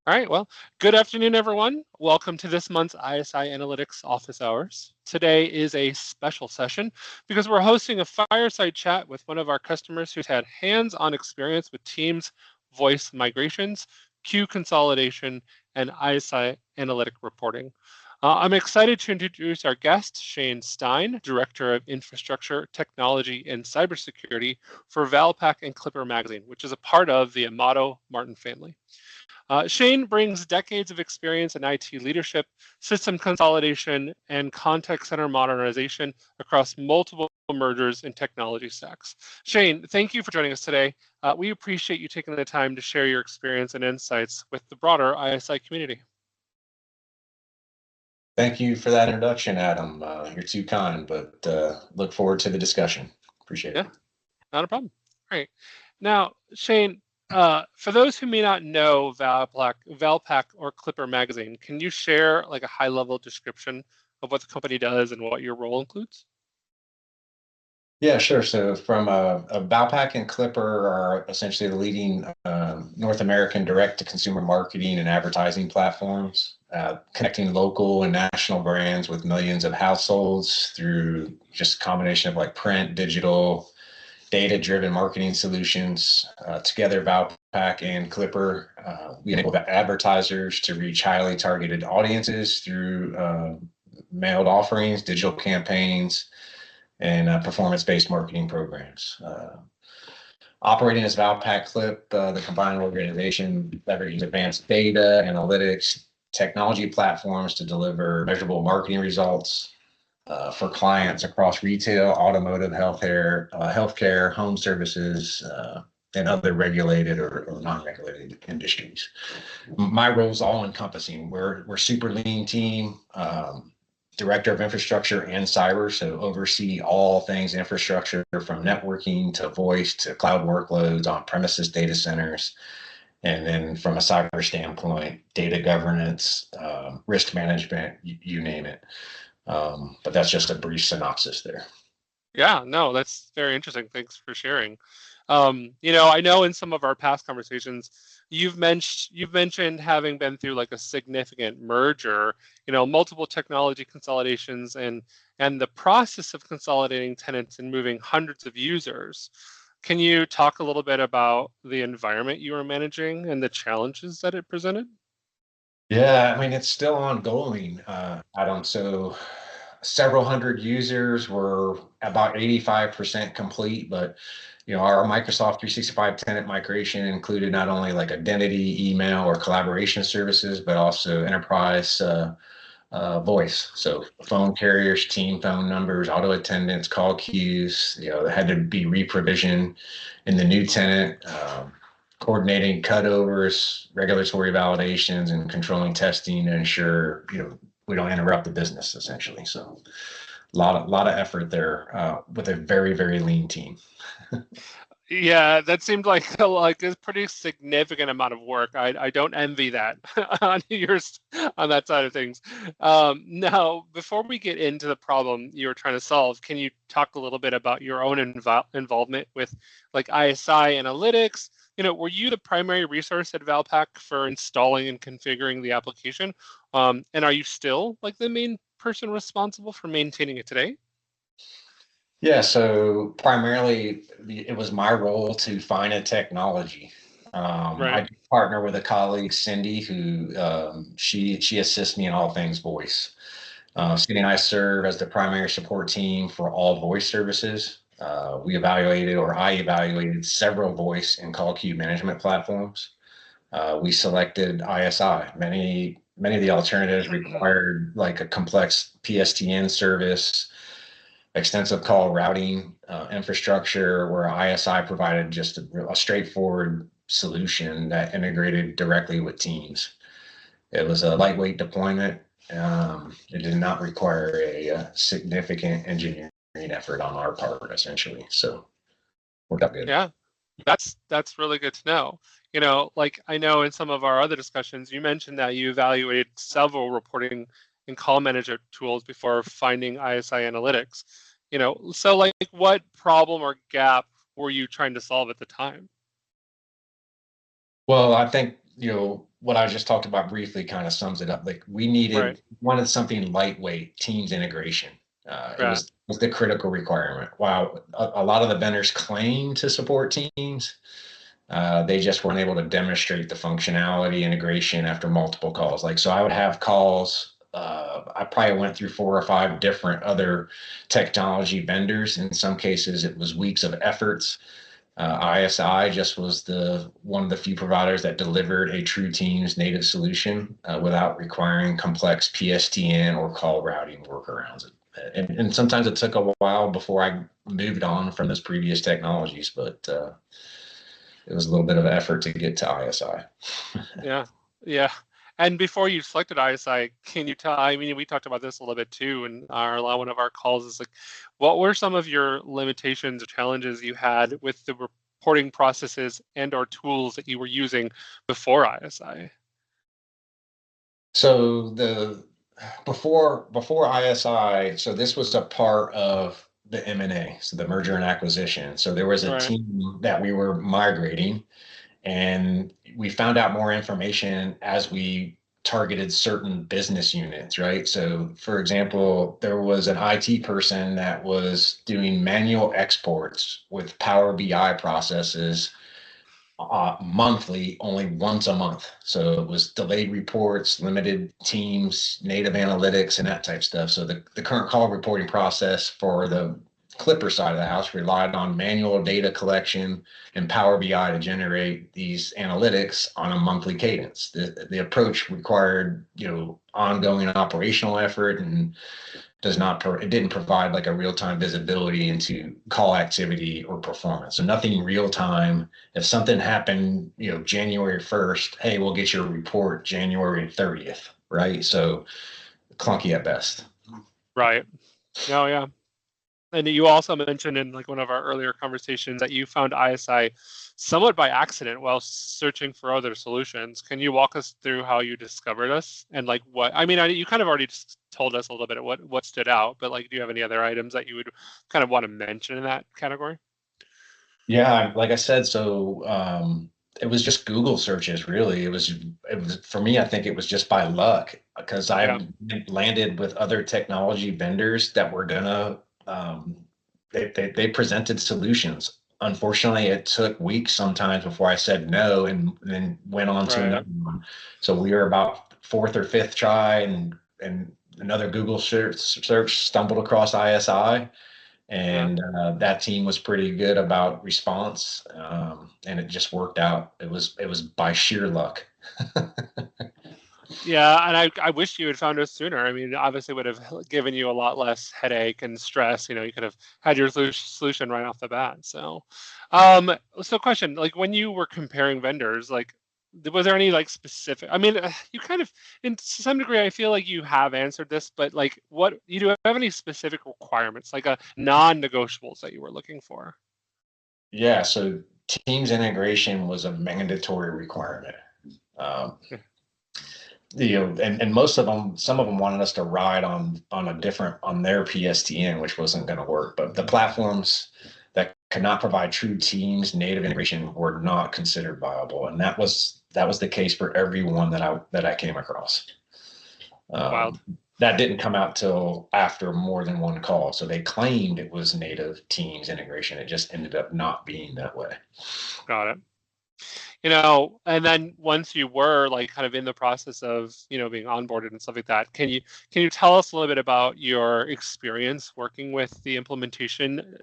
All right, well, good afternoon, everyone. Welcome to this month's ISI Analytics Office Hours. Today is a special session because we're hosting a fireside chat with one of our customers who's had hands-on experience with Teams voice migrations, queue consolidation, and ISI analytic reporting. I'm excited to introduce our guest, Shane Stein, Director of Infrastructure, Technology, and Cybersecurity for Valpak and Clipper Magazine, which is a part of the Amato Martin family. Shane brings decades of experience in IT leadership, system consolidation, and contact center modernization across multiple mergers and technology stacks. Shane, thank you for joining us today. We appreciate you taking the time to share your experience and insights with the broader ISI community. Thank you for that introduction, Adam. You're too kind, but look forward to the discussion. Appreciate it. Yeah, not a problem. All right. Now, Shane, for those who may not know Valpak or Clipper Magazine, can you share like a high-level description of what the company does and what your role includes? Yeah, sure. So from Valpak and Clipper are essentially the leading North American direct-to-consumer marketing and advertising platforms, connecting local and national brands with millions of households through just a combination of like print, digital, data-driven marketing solutions. Together, Valpak and Clipper, we enable advertisers to reach highly targeted audiences through mailed offerings, digital campaigns, and performance-based marketing programs. Operating as Valpak Clip, the combined organization leverages advanced data, analytics, technology platforms to deliver measurable marketing results for clients across retail, automotive, healthcare, home services, and other regulated or non-regulated industries. My role is all encompassing. We're super lean team, Director of Infrastructure and Cyber, so oversee all things infrastructure from networking to voice to cloud workloads, on-premises data centers, and then from a cyber standpoint, data governance, risk management, you name it. But that's just a brief synopsis there. Yeah, no, that's very interesting. Thanks for sharing. I know in some of our past conversations, you've mentioned having been through like a significant merger, multiple technology consolidations and the process of consolidating tenants and moving hundreds of users. Can you talk a little bit about the environment you were managing and the challenges that it presented? Yeah, I mean, it's still ongoing, Adam. So several hundred users were about 85% complete, but our Microsoft 365 tenant migration included not only like identity, email, or collaboration services, but also enterprise voice. So phone carriers, team phone numbers, auto attendants, call queues, that had to be re-provisioned in the new tenant, coordinating cutovers, regulatory validations, and controlling testing to ensure, we don't interrupt the business essentially. So a lot of effort there with a very, very lean team. Yeah, that seemed like a pretty significant amount of work. I don't envy that on on that side of things. Now, before we get into the problem you were trying to solve, can you talk a little bit about your own involvement with like ISI Analytics? Were you the primary resource at Valpak for installing and configuring the application? And are you still like the main person responsible for maintaining it today? Yeah, so primarily it was my role to find a technology. Right. I partner with a colleague, Cindy, who she assists me in all things voice. Cindy and I serve as the primary support team for all voice services. I evaluated several voice and call queue management platforms. We selected ISI. Many of the alternatives required like a complex PSTN service, extensive call routing infrastructure, where ISI provided just a straightforward solution that integrated directly with Teams. It was a lightweight deployment. It did not require a significant engineering effort on our part, essentially. So worked out good. Yeah, that's really good to know. Like I know in some of our other discussions, you mentioned that you evaluated several reporting and call manager tools before finding ISI Analytics. So like what problem or gap were you trying to solve at the time? Well, I think, what I just talked about briefly kind of sums it up. Like we Right. wanted something lightweight, Teams integration. It Right. was the critical requirement. While a lot of the vendors claim to support Teams, they just weren't able to demonstrate the functionality integration after multiple calls. Like, so I would have calls. I probably went through 4 or 5 different other technology vendors. In some cases, it was weeks of efforts. ISI just was the one of the few providers that delivered a true Teams native solution without requiring complex PSTN or call routing workarounds. And sometimes it took a while before I moved on from those previous technologies, but it was a little bit of effort to get to ISI. Yeah. Yeah. And before you selected ISI, can you tell? I mean, we talked about this a little bit too, in our one of our calls. Is like, what were some of your limitations or challenges you had with the reporting processes and/or tools that you were using before ISI? So before ISI, so this was a part of the M&A, so the merger and acquisition. So there was a Right. team that we were migrating, and we found out more information as we targeted certain business units, right? So, for example, there was an IT person that was doing manual exports with Power BI processes monthly, only once a month. So it was delayed reports, limited teams, native analytics, and that type of stuff. So the current call reporting process for the Clipper side of the house relied on manual data collection and Power BI to generate these analytics on a monthly cadence. The approach required, ongoing operational effort and it didn't provide like a real-time visibility into call activity or performance. So nothing real time. If something happened, January 1st, hey, we'll get your report January 30th, right? So clunky at best. Right. No, yeah. And you also mentioned in like one of our earlier conversations that you found ISI somewhat by accident while searching for other solutions. Can you walk us through how you discovered us and like what? I mean, you kind of already just told us a little bit of what stood out, but like, do you have any other items that you would kind of want to mention in that category? Yeah, like I said, so it was just Google searches, really. It was for me, I think it was just by luck because Yeah. I landed with other technology vendors that were gonna they presented solutions. Unfortunately, it took weeks sometimes before I said no and then went on to Right. another one. So we were about fourth or fifth try and another Google search stumbled across ISI, Yeah. and that team was pretty good about response, and it just worked out. It was by sheer luck. Yeah, and I wish you had found us sooner. I mean, obviously would have given you a lot less headache and stress. You could have had your solution right off the bat. So question, like when you were comparing vendors, like was there any like specific? I mean, you kind of, in some degree, I feel like you have answered this, but like, what you do have any specific requirements, like a non-negotiables that you were looking for? Yeah, so Teams integration was a mandatory requirement. Um, Yeah. and most of them, some of them wanted us to ride on a different on their PSTN, which wasn't going to work. But the platforms that could not provide true Teams native integration were not considered viable, and that was the case for everyone that I came across. Wild. Um, that didn't come out till after more than one call. So they claimed it was native Teams integration. It just ended up not being that way. Got it. And then once you were like kind of in the process of, being onboarded and stuff like that, can you tell us a little bit about your experience working with the implementation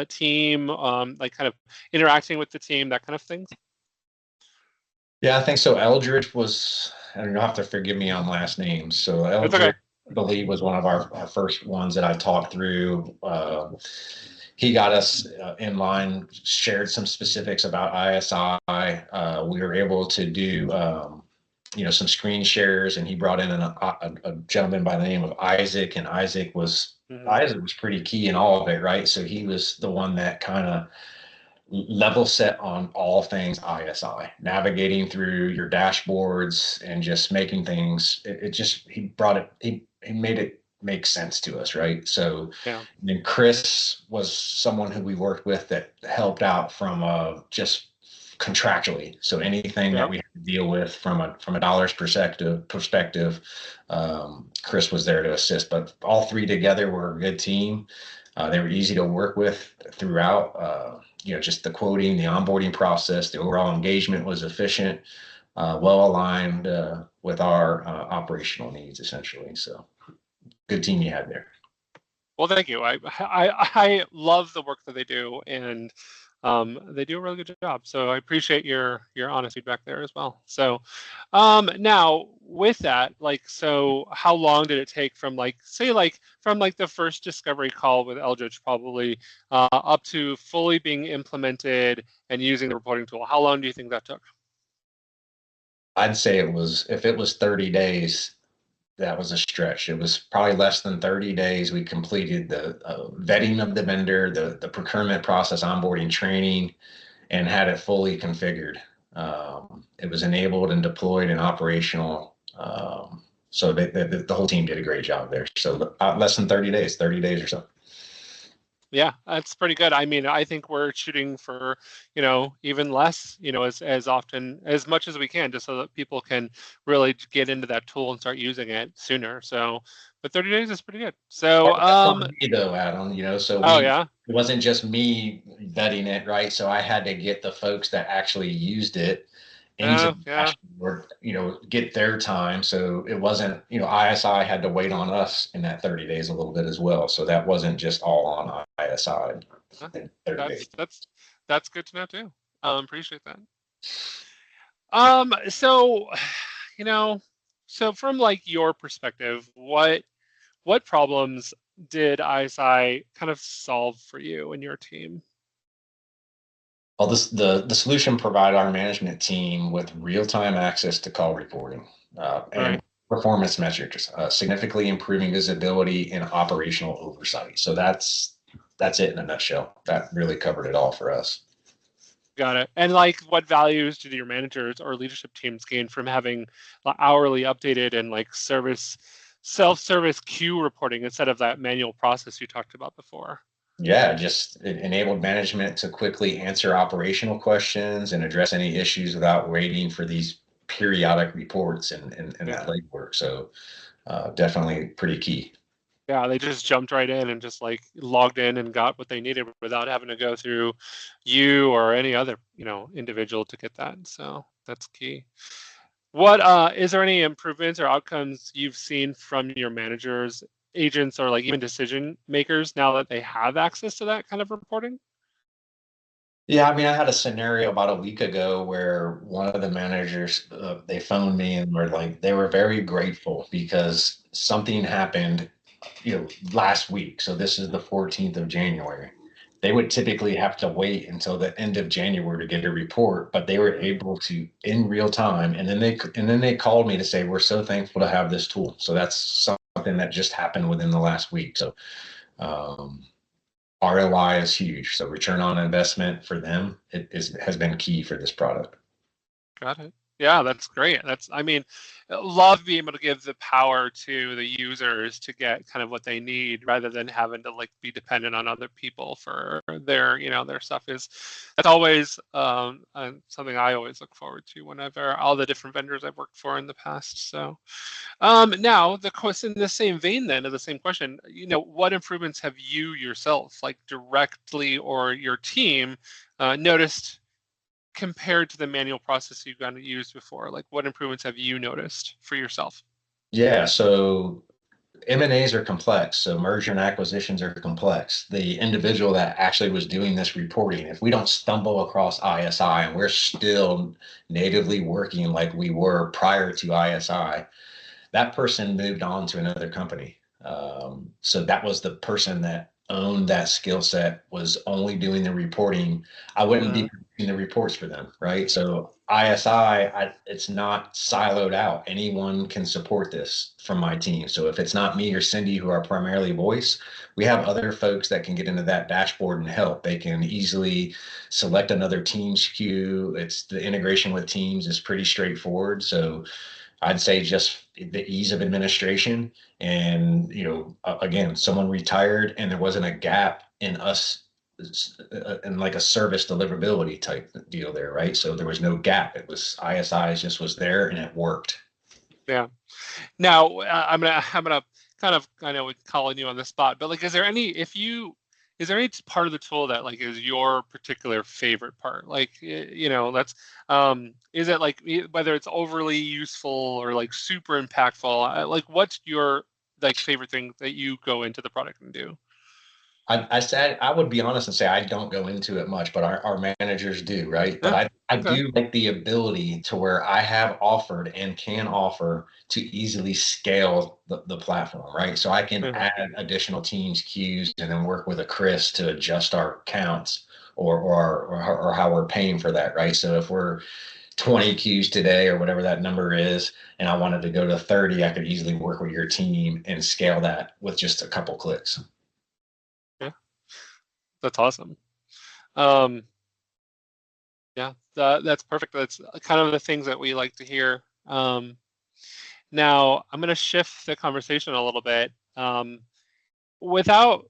team, like kind of interacting with the team, that kind of thing? Yeah, I think so. Eldridge was, and you'll have to forgive me on last names. So It's okay. Eldridge, I believe, was one of our first ones that I talked through. He got us in line, shared some specifics about ISI. We were able to do, some screen shares, and he brought in a gentleman by the name of Isaac, and Hmm. Isaac was pretty key in all of it, right? So he was the one that kind of level set on all things ISI, navigating through your dashboards and just making things. It just he brought it. He made it make sense to us, right? So Yeah. then Chris was someone who we worked with that helped out from just contractually. So anything that Yep. we had to deal with from a dollars perspective, Chris was there to assist. But all three together were a good team. They were easy to work with throughout. Just the quoting, the onboarding process, the overall engagement was efficient, well aligned with our operational needs, essentially. So good team you had there. Well, thank you. I love the work that they do, and they do a really good job. So I appreciate your honest feedback there as well. So now with that, like, so how long did it take from like, say, like from like the first discovery call with Eldridge, probably up to fully being implemented and using the reporting tool? How long do you think that took? I'd say if it was 30 days, that was a stretch. It was probably less than 30 days. We completed the vetting of the vendor, the procurement process, onboarding training, and had it fully configured. It was enabled and deployed and operational. So the whole team did a great job there. So less than 30 days, 30 days or so. Yeah, that's pretty good. I mean, I think we're shooting for, even less, as often, as much as we can, just so that people can really get into that tool and start using it sooner. So, but 30 days is pretty good. So, Part of that's on me though, Adam. So oh yeah, it wasn't just me vetting it, right? So I had to get the folks that actually used it into oh the yeah, dashboard, get their time. So it wasn't, ISI had to wait on us in that 30 days a little bit as well. So that wasn't just all on ISI huh, in 30 days. that's good to know too. Appreciate that. So, you know, so from like your perspective, what problems did ISI kind of solve for you and your team? Well, the solution provided our management team with real-time access to call reporting and Right. performance metrics, significantly improving visibility and operational oversight. So that's it in a nutshell. That really covered it all for us. Got it. And like, what values did your managers or leadership teams gain from having hourly updated and like self-service queue reporting instead of that manual process you talked about before? Yeah, just it enabled management to quickly answer operational questions and address any issues without waiting for these periodic reports and that Yeah. legwork. So definitely pretty key. Yeah, they just jumped right in and just like logged in and got what they needed without having to go through you or any other, individual to get that. So that's key. What is there any improvements or outcomes you've seen from your managers, agents, or like even decision makers now that they have access to that kind of reporting? Yeah, I mean, I had a scenario about a week ago where one of the managers, they phoned me and were like, they were very grateful because something happened, last week. So this is the 14th of January. They would typically have to wait until the end of January to get a report, but they were able to in real time. And then they called me to say, we're so thankful to have this tool. So that's something that just happened within the last week. So, um, ROI is huge. So return on investment for them has been key for this product. Got it. Yeah, that's great. I mean, love being able to give the power to the users to get kind of what they need rather than having to like be dependent on other people for their stuff that's always something I always look forward to whenever all the different vendors I've worked for in the past. So, now the question in the same vein then of the same question, what improvements have you yourself, like directly or your team, noticed compared to the manual process you've gotten used before? Like, what improvements have you noticed for yourself? Yeah. So M&As are complex. So merger and acquisitions are complex. The individual that actually was doing this reporting, if we don't stumble across ISI and we're still natively working like we were prior to ISI, that person moved on to another company. So that was the person that owned that skill set, was only doing the reporting. I wouldn't be Uh, doing the reports for them, right? So ISI, it's not siloed out. Anyone can support this from my team. So if it's not me or Cindy who are primarily voice, we have other folks that can get into that dashboard and help. They can easily select another Teams queue. It's the integration with Teams is pretty straightforward. So I'd say just the ease of administration. And, again, someone retired and there wasn't a gap in us and like a service deliverability type deal there, right? So there was no gap. It was ISI just was there and it worked. Yeah. Now, I'm gonna kind of, I know, calling you on the spot, but like, is there any part of the tool that like is your particular favorite part? Like, that's is it like whether it's overly useful or like super impactful? Like, what's your like favorite thing that you go into the product and do? I said I would be honest and say I don't go into it much, but our managers do, right? But Yeah. I Okay. do like the ability to where I have offered and can offer to easily scale the platform, right? So I can Yeah. add additional teams, queues, and then work with a Chris to adjust our counts or how we're paying for that, right? So if we're 20 queues today or whatever that number is, and I wanted to go to 30, I could easily work with your team and scale that with just a couple clicks. Yeah. That's awesome. Um, yeah, that's perfect. That's kind of the things that we like to hear. Now I'm going to shift the conversation a little bit. Without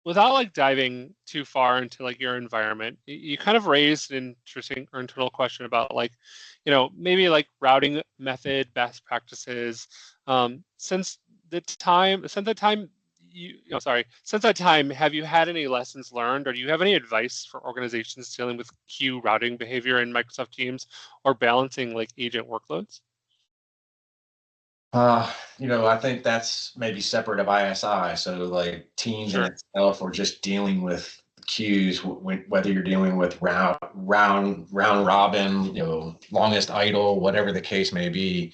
like diving too far into like your environment, you kind of raised an interesting or internal question about like, maybe like routing method, best practices. Since the time since that time, have you had any lessons learned, or do you have any advice for organizations dealing with queue routing behavior in Microsoft Teams or balancing like agent workloads? I think that's maybe separate of ISI. So like teams in Sure. itself or just dealing with queues, whether you're dealing with round robin, longest idle, whatever the case may be,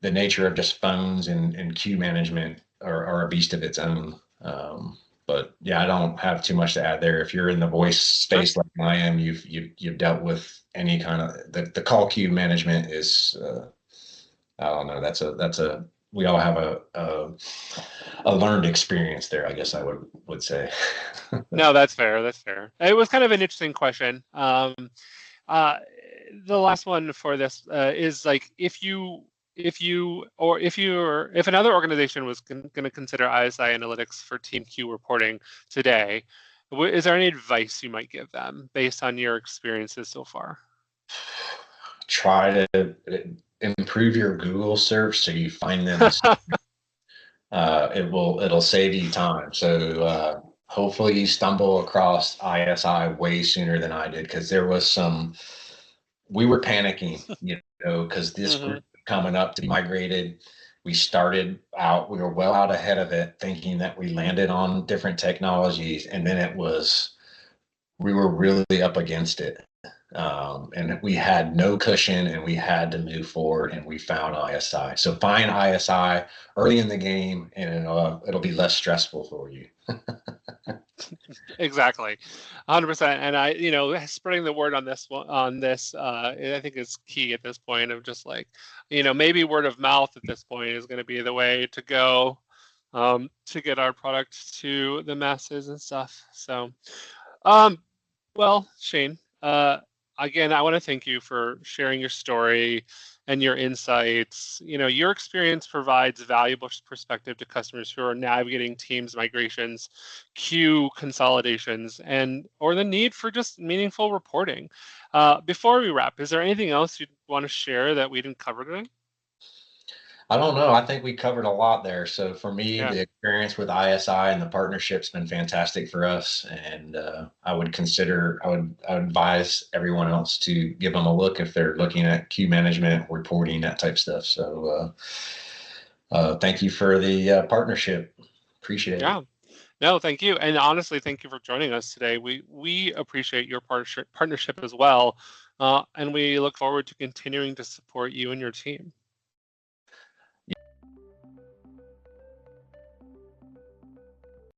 the nature of just phones and queue management are a beast of its own. But yeah, I don't have too much to add there. If you're in the voice Sure. space like I am, you've dealt with any kind of the call queue management is I don't know. That's a we all have a learned experience there. I guess I would say. No, that's fair. That's fair. It was kind of an interesting question. Uh, the last one for this is like if another organization was going to consider ISI Analytics for Team Q reporting today, is there any advice you might give them based on your experiences so far? Try to improve your Google search so you find them. It'll save you time. So hopefully you stumble across ISI way sooner than I did because there was some we were panicking, because this Hmm. group coming up to be migrated. We started out, we were well out ahead of it, thinking that we landed on different technologies, and then we were really up against it. And we had no cushion and we had to move forward and we found ISI. So find ISI early in the game and it'll be less stressful for you. Exactly, 100%. And spreading the word on this one, I think is key at this point of just like, maybe word of mouth at this point is going to be the way to go to get our product to the masses and stuff. So, um, well, Shane, again, I want to thank you for sharing your story and your insights. Your experience provides valuable perspective to customers who are navigating Teams migrations, queue consolidations, or the need for just meaningful reporting. Before we wrap, is there anything else you'd want to share that we didn't cover today? I don't know. I think we covered a lot there. So for me, Yeah. the experience with ISI and the partnership's been fantastic for us. And I would advise everyone else to give them a look if they're looking at queue management, reporting, that type stuff. So thank you for the partnership. Appreciate it. Yeah. No, thank you. And honestly, thank you for joining us today. We appreciate your partnership as well. And we look forward to continuing to support you and your team.